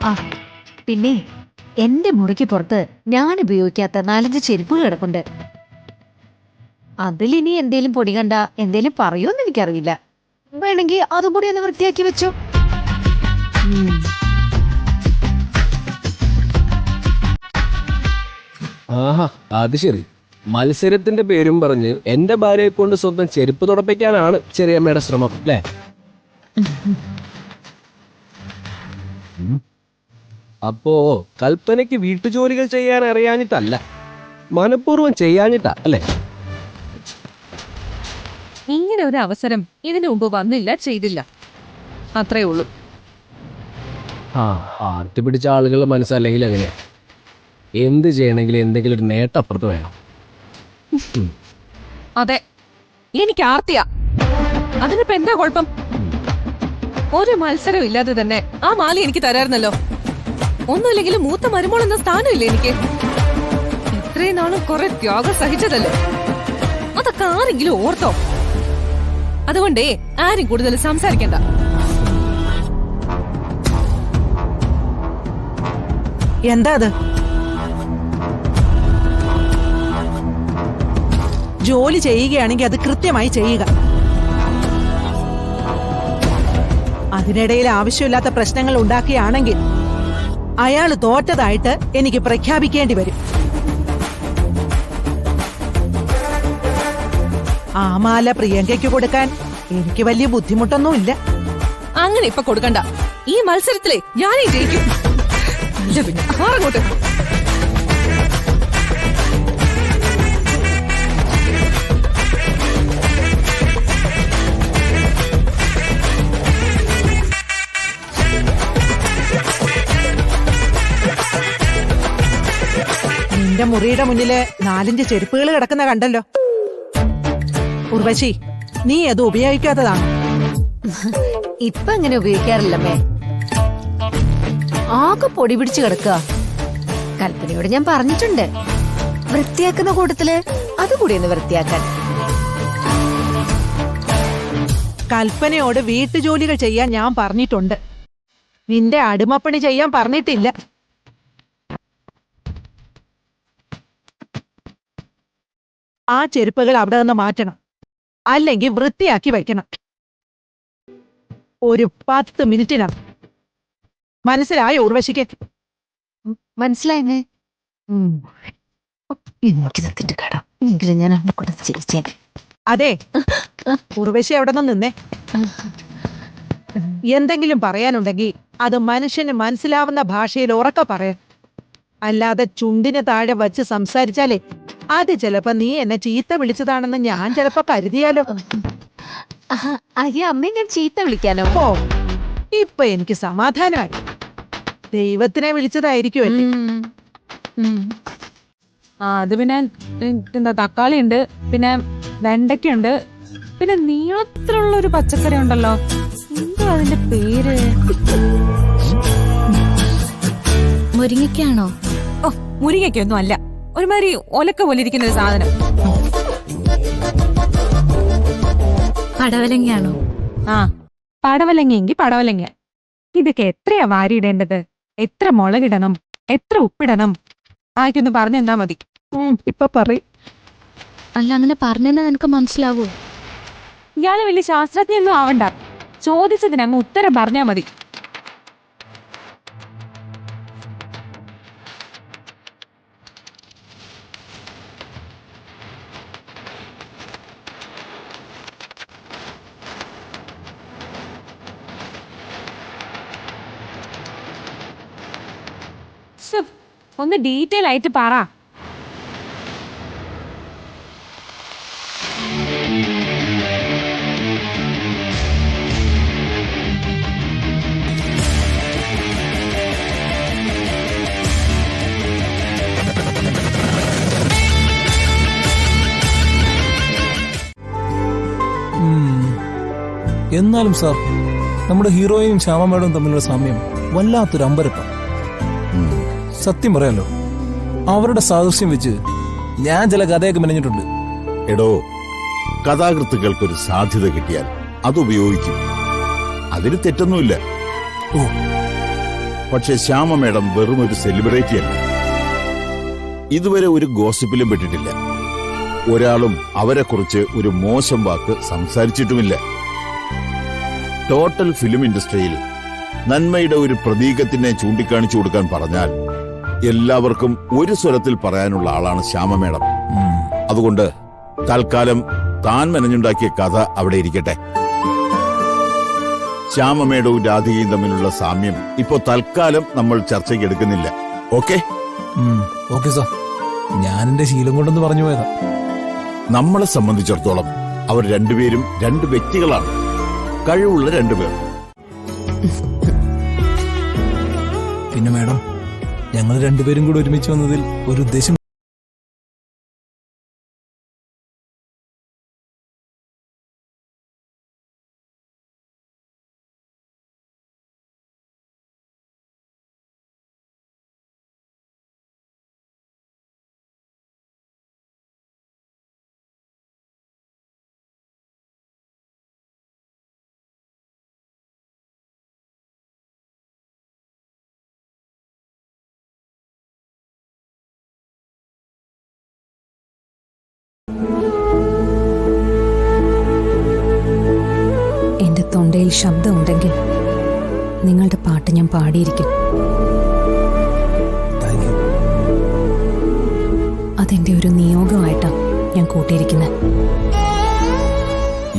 ആ പിന്നെ എന്റെ മുറിക്ക് പുറത്ത് ഞാൻ ഉപയോഗിക്കാത്ത 4-5 ചെരുപ്പ് കിടപ്പുണ്ട്. അതിലിനി എന്തേലും പൊടി കണ്ട എന്തേലും പറയുമെന്ന് എനിക്കറിയില്ല. വേണമെങ്കിൽ അതും കൂടി ഒന്ന് വൃത്തിയാക്കി വെച്ചോ. ആഹാ, അത് ശരി. മത്സരത്തിന്റെ പേരും പറഞ്ഞ് എന്റെ ഭാര്യയെ കൊണ്ട് സ്വന്തം ചെരുപ്പ് തുടപ്പിക്കാനാണ് ചെറിയമ്മയുടെ ശ്രമം അല്ലേ? അപ്പോ കൽപ്പനയ്ക്ക് വീട്ടുജോലികൾ ചെയ്യാൻ അറിയാഞ്ഞിട്ടല്ല, മനഃപൂർവ്വം ചെയ്യാഞ്ഞിട്ടാ അല്ലേ? ഇങ്ങനെ ഒരു അവസരം ഇതിനു മുമ്പ് വന്നില്ല, ചെയ്തില്ല, അത്രേ ഉള്ളൂ. ആർത്തി പിടിച്ച ആളുകളുടെ മനസ്സല്ലെങ്കിൽ അങ്ങനെ എന്ത് ചെയ്യണമെങ്കിലും എന്തെങ്കിലും ഒരു നേട്ടം അപ്പുറത്ത് വേണം. അതെ, എനിക്ക് ആർത്തിയാ. അതിനിപ്പോ എന്താ കുഴപ്പം? ഒരു മത്സരം ഇല്ലാതെ തന്നെ ആ മാല എനിക്ക് തരാറുന്നല്ലോ. ഒന്നുമില്ലെങ്കിലും മൂത്ത മരുമോൾ എന്ന സ്ഥാനമില്ലേ എനിക്ക്? ഇത്രയും നാളും കുറെ ത്യാഗം സഹിച്ചതല്ലേ, അതൊക്കെ ആരെങ്കിലും ഓർത്തോ? അതുകൊണ്ടേ ആരും കൂടുതൽ സംസാരിക്കണ്ട. എന്താ അത്? ജോലി ചെയ്യുകയാണെങ്കിൽ അത് കൃത്യമായി ചെയ്യുക. അതിനിടയിൽ ആവശ്യമില്ലാത്ത പ്രശ്നങ്ങൾ ഉണ്ടാക്കുകയാണെങ്കിൽ അയാൾ തോറ്റതായിട്ട് എനിക്ക് പ്രഖ്യാപിക്കേണ്ടി വരും. ആ മാല പ്രിയങ്കയ്ക്ക് കൊടുക്കാൻ എനിക്ക് വലിയ ബുദ്ധിമുട്ടൊന്നുമില്ല. അങ്ങനെ ഇപ്പൊ കൊടുക്കണ്ട. ഈ മത്സരത്തിലെ ഞാനേ ജയിക്കും. ഇല്ല പിന്നെ മാറങ്ങോട്ട്. നിന്റെ മുറിയുടെ മുന്നില് 4-5 ചെരുപ്പുകൾ കിടക്കുന്ന കണ്ടല്ലോ. ഉർവശി, നീ അത് ഉപയോഗിക്കാത്തതാണ്. ഇപ്പൊ അങ്ങനെ ഉപയോഗിക്കാറില്ലമ്മേ. ആകെ പൊടി പിടിച്ച് കിടക്കുക. കൽപ്പനയോട് ഞാൻ പറഞ്ഞിട്ടുണ്ട്, വൃത്തിയാക്കുന്ന കൂട്ടത്തില് അതുകൂടി ഒന്ന് വൃത്തിയാക്കാൻ. കൽപ്പനയോട് വീട്ടുജോലികൾ ചെയ്യാൻ ഞാൻ പറഞ്ഞിട്ടുണ്ട്. നിന്റെ അടിമപ്പണി ചെയ്യാൻ പറഞ്ഞിട്ടില്ല. ആ ചെരുപ്പുകൾ അവിടെ നിന്ന് മാറ്റണം, അല്ലെങ്കിൽ വൃത്തിയാക്കി വയ്ക്കണം. ഒരു 10 മിനിറ്റിനകം. മനസ്സിലായോ ഉർവശിക്ക്? മനസ്സിലായെന്നേ. എനിക്ക് തത്തിന്റെ കട എങ്കിലും ഞാൻ അവിടെ കൂടെ ചിരിച്ചേ. അതെ, ഉർവശി അവിടെ നിന്ന് നിന്നേ. എന്തെങ്കിലും പറയാനുണ്ടെങ്കിൽ അത് മനുഷ്യന് മനസ്സിലാവുന്ന ഭാഷയിൽ ഉറക്കെ പറയാൻ. അല്ലാതെ ചുണ്ടിന് താഴെ വച്ച് സംസാരിച്ചാലേ അത് ചിലപ്പോ നീ എന്നെ ചീത്ത വിളിച്ചതാണെന്ന് ഞാൻ ചിലപ്പോ കരുതിയാലോ. അയ്യ അമ്മേ, ഞാൻ ചീത്ത വിളിക്കാനോ? ഓ, ഇപ്പൊ എനിക്ക് സമാധാനമായി. ദൈവത്തിനെ വിളിച്ചതായിരിക്കും. അത് പിന്നെ എന്താ, തക്കാളി ഉണ്ട്, പിന്നെ വെണ്ടയ്ക്കുണ്ട്, പിന്നെ നീളത്തിലുള്ള ഒരു പച്ചക്കറി ഉണ്ടല്ലോ, എന്താ അതിന്റെ പേര്? മുരിങ്ങയ്ക്കാണോ? ഓ, മുരിങ്ങയ്ക്കൊന്നും അല്ല, ഒരുമാതിരി ഒലക്ക പോലെ ഇരിക്കുന്ന ഒരു സാധനം. പടവലങ്ങയാണോ? ആ, പടവലങ്ങയെങ്കിൽ പടവലങ്ങ. ഇതൊക്കെ എത്രയാ വാരിയിടേണ്ടത്? എത്ര മുളകിടണം? എത്ര ഉപ്പിടണം? ആയിക്കൊന്ന് പറഞ്ഞു തന്നാ മതി. ഇപ്പൊ പറയും. അല്ല, അങ്ങനെ പറഞ്ഞാൽ നിനക്ക് മനസ്സിലാവൂ? ഇയാള് വലിയ ശാസ്ത്രജ്ഞയൊന്നും ആവണ്ട, ചോദിച്ചതിന് അങ്ങ് ഉത്തരം പറഞ്ഞാ മതി. ഒന്ന് ഡീറ്റെയിൽ ആയിട്ട് പറ. എന്നാലും സാർ, നമ്മുടെ ഹീറോയും ശ്യാമ മേഡവും തമ്മിലുള്ള സാമ്യം വല്ലാത്തൊരു അമ്പരപ്പം. സത്യം പറയാലോ, അവരുടെ സാദൃശ്യം വെച്ച് ഞാൻ ചില കഥയൊക്കെ മെനഞ്ഞിട്ടുണ്ട്. എടോ, കഥാകൃത്തുക്കൾക്കൊരു സാധ്യത കിട്ടിയാൽ അത് ഉപയോഗിക്കും. അതിന് തെറ്റൊന്നുമില്ല. ഓ, പക്ഷെ ശ്യാമ മേഡം വെറും ഒരു സെലിബ്രിറ്റി അല്ല. ഇതുവരെ ഒരു ഗോസിപ്പിലും പെട്ടിട്ടില്ല. ഒരാളും അവരെക്കുറിച്ച് ഒരു മോശം വാക്ക് സംസാരിച്ചിട്ടുമില്ല. ടോട്ടൽ ഫിലിം ഇൻഡസ്ട്രിയിൽ നന്മയുടെ ഒരു പ്രതീകത്തിനെ ചൂണ്ടിക്കാണിച്ചു കൊടുക്കാൻ പറഞ്ഞാൽ എല്ലാവർക്കും ഒരു സ്വരത്തിൽ പറയാനുള്ള ആളാണ് ശ്യാമ മേഡം. അതുകൊണ്ട് തൽക്കാലം താൻ മെനഞ്ഞുണ്ടാക്കിയ കഥ അവിടെ ഇരിക്കട്ടെ. ശ്യാമ മേഡവും രാധികയും തമ്മിലുള്ള സാമ്യം ഇപ്പോ തൽക്കാലം നമ്മൾ ചർച്ചയ്ക്ക് എടുക്കുന്നില്ല. ഓക്കെ? ഓക്കെ സാർ, ഞാൻ എന്റെ ശീലം കൊണ്ടെന്ന് പറഞ്ഞു പോയതാ. നമ്മളെ സംബന്ധിച്ചിടത്തോളം അവർ രണ്ടുപേരും രണ്ട് വ്യക്തികളാണ്, കഴിവുള്ള രണ്ടുപേർ. പിന്നെ മാഡം, ഞങ്ങൾ രണ്ടുപേരും കൂടെ ഒരുമിച്ച് വന്നതിൽ ഒരു ഉദ്ദേശം. എന്റെ തൊണ്ടയിൽ ശബ്ദമുണ്ടെങ്കിൽ നിങ്ങളുടെ പാട്ട് ഞാൻ പാടിയിരിക്കും. Thank you. അതെന്റെ ഒരു നിയോഗമായിട്ടാണ് ഞാൻ കൂട്ടിയിരിക്കുന്നത്.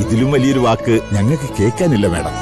ഇതിലും വലിയൊരു വാക്ക് ഞങ്ങൾക്ക് കേൾക്കാനില്ല മേഡം.